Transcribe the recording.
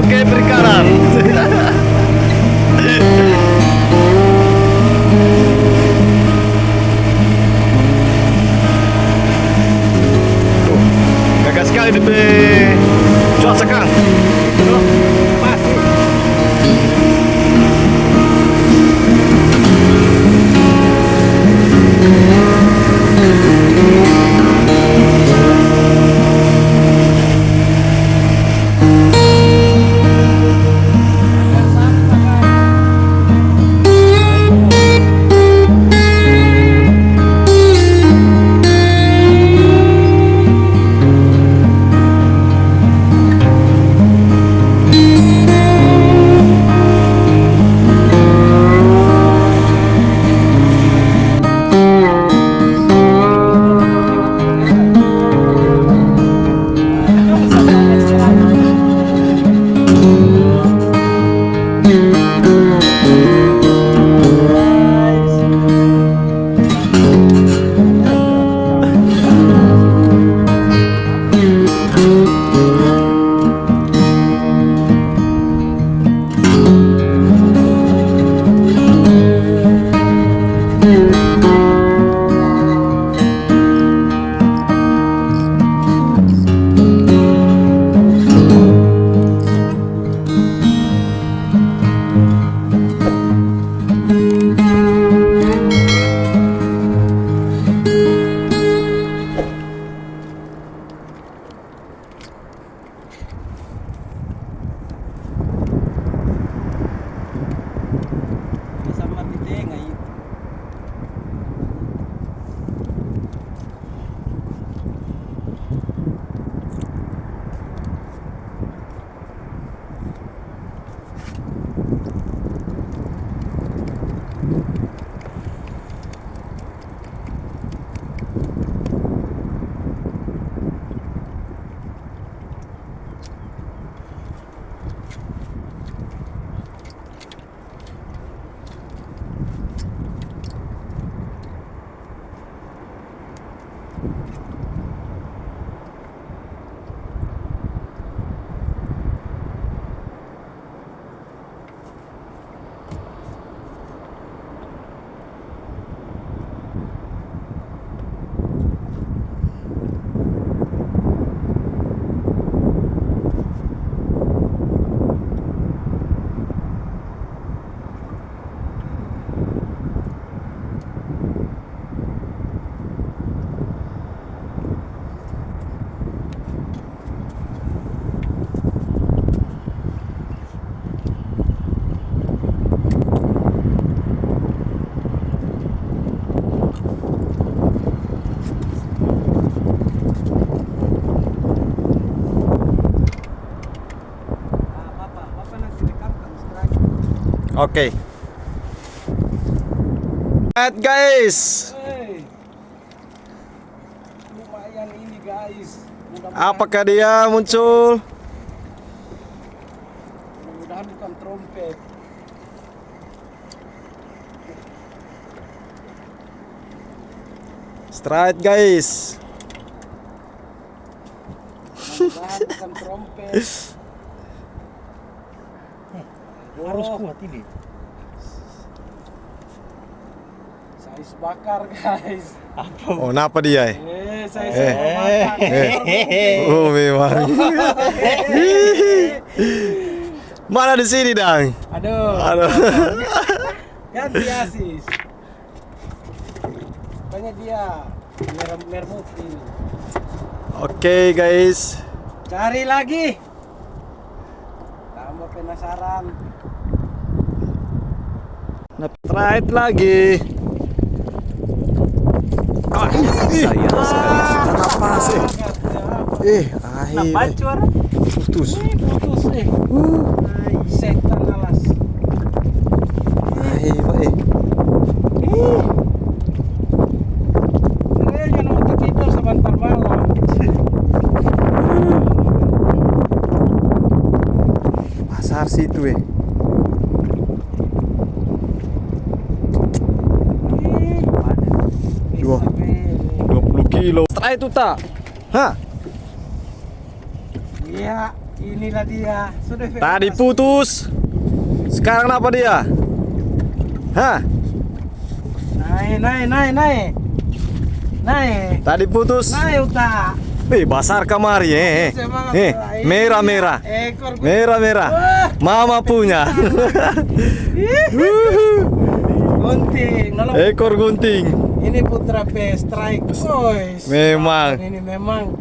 Oke, beri kanan. Gagah sekali di cuaca Kang. Pas. Oke. Lihat guys. Hey. Lumayan ini guys. Apakah dia muncul? Mudah-mudahan bukan trompet. Straight guys. Mudah-mudahan bukan trompet. Harus kuat ini. Sais bakar guys. Oh, napa dia? Sais Eh. bakar. Oh, memang. Mana di sini, Dang? Aduh. Ganti asis. Banyak dia. Merah putih. Oke, guys. Cari lagi. Tambah penasaran. Straight lagi. Sayang sekali sudah napas Suara? putus. Putus nih. Setan alas. Jangan mau tidur sebentar malam. Pasar situ Dua. 20 kilo. Straight itu tak? Hah? Iya. Inilah dia. Sudah Tadi putus. Sekarang apa dia? Hah? Naik. Tadi putus. Naik uta. Besar kamari. Semangat, Pak. Merah-merah. Ekor Merah-merah. Mama punya. gunting. Nolong. Ekor gunting. Ini putra strike boys. Memang. Ini memang